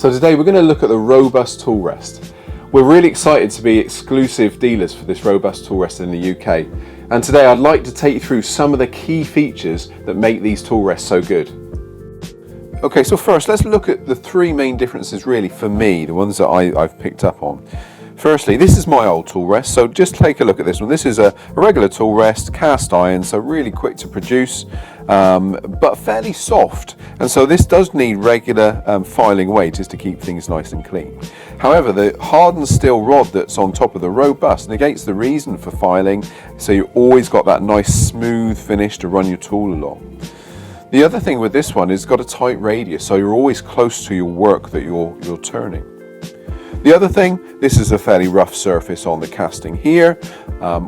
So today we're going to look at the robust tool rest. We're really excited to be exclusive dealers for this robust tool rest in the UK. And today I'd like to take you through some of the key features that make these tool rests so good. Okay, so first let's look at the three main differences really for me, the ones that I've picked up on. Firstly, this is my old tool rest, so just take a look at this one. This is a regular tool rest, cast iron, so really quick to produce, but fairly soft. And so this does need regular filing away just to keep things nice and clean. However, the hardened steel rod that's on top of the robust negates the reason for filing, so you always got that nice smooth finish to run your tool along. The other thing with this one is it's got a tight radius, so you're always close to your work that you're turning. The other thing, this is a fairly rough surface on the casting here,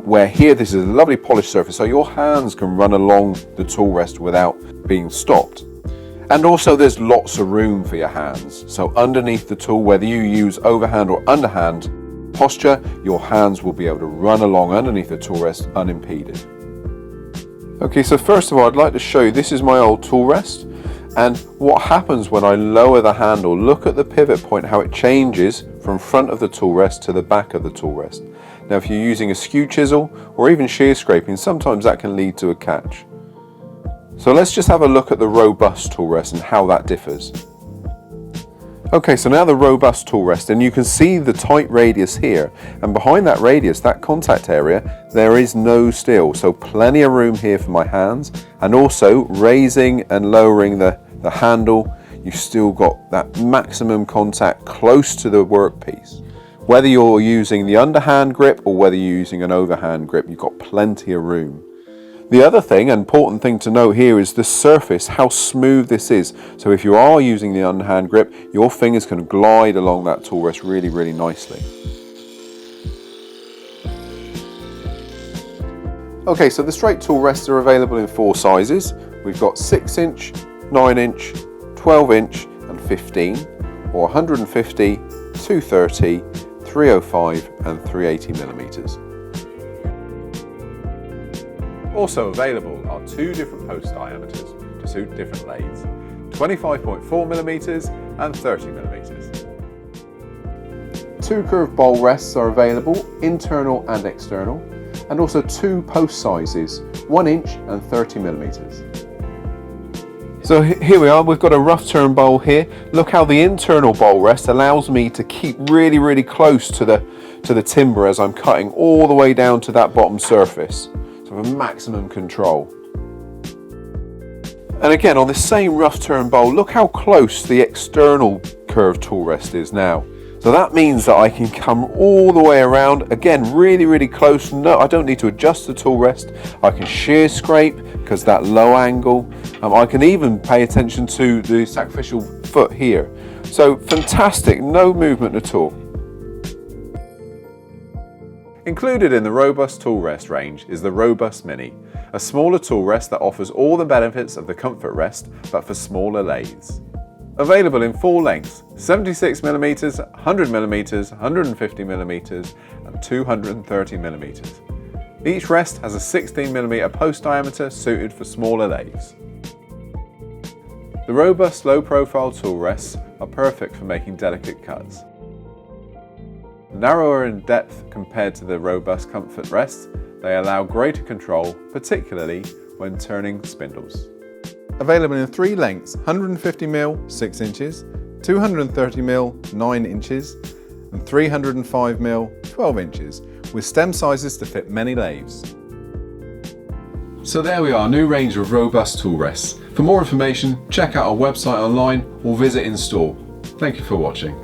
where here this is a lovely polished surface, so your hands can run along the tool rest without being stopped. And also there's lots of room for your hands, so underneath the tool, whether you use overhand or underhand posture, your hands will be able to run along underneath the tool rest unimpeded. Okay, so first of all I'd like to show you, this is my old tool rest. And what happens when I lower the handle, look at the pivot point, how it changes from front of the tool rest to the back of the tool rest. Now if you're using a skew chisel or even shear scraping, sometimes that can lead to a catch. So let's just have a look at the robust tool rest and how that differs. Okay, so now the robust tool rest, and you can see the tight radius here, and behind that radius, that contact area, there is no steel, so plenty of room here for my hands, and also raising and lowering the handle, you've still got that maximum contact close to the workpiece. Whether you're using the underhand grip or whether you're using an overhand grip, you've got plenty of room. The other thing, an important thing to note here, is the surface, how smooth this is. So if you are using the underhand grip, your fingers can glide along that tool rest really, really nicely. Okay, so the straight tool rests are available in 4 sizes. We've got 6-inch, 9-inch, 12-inch and 15, or 150, 230, 305 and 380 millimeters. Also available are 2 different post diameters to suit different lathes, 25.4 millimeters and 30 millimeters. 2 curved bowl rests are available, internal and external, and also 2 post sizes, 1 inch and 30 millimeters. So here we are, we've got a rough turn bowl here. Look how the internal bowl rest allows me to keep really, really close to the timber as I'm cutting all the way down to that bottom surface. So for maximum control. And again, on this same rough turn bowl, look how close the external curved tool rest is now. So that means that I can come all the way around, again, really, really close. No, I don't need to adjust the tool rest. I can shear scrape because that low angle. I can even pay attention to the sacrificial foot here. So fantastic, no movement at all. Included in the robust tool rest range is the Robust Mini, a smaller tool rest that offers all the benefits of the comfort rest but for smaller lathes. Available in 4 lengths, 76mm, 100mm, 150mm and 230mm. Each rest has a 16mm post diameter suited for smaller lathes. The robust low profile tool rests are perfect for making delicate cuts. Narrower in depth compared to the robust comfort rests, they allow greater control, particularly when turning spindles. Available in 3 lengths, 150mm 6 inches, 230mm 9 inches and 305mm 12 inches, with stem sizes to fit many lathes. So there we are, new range of robust tool rests. For more information, check out our website online or visit in store. Thank you for watching.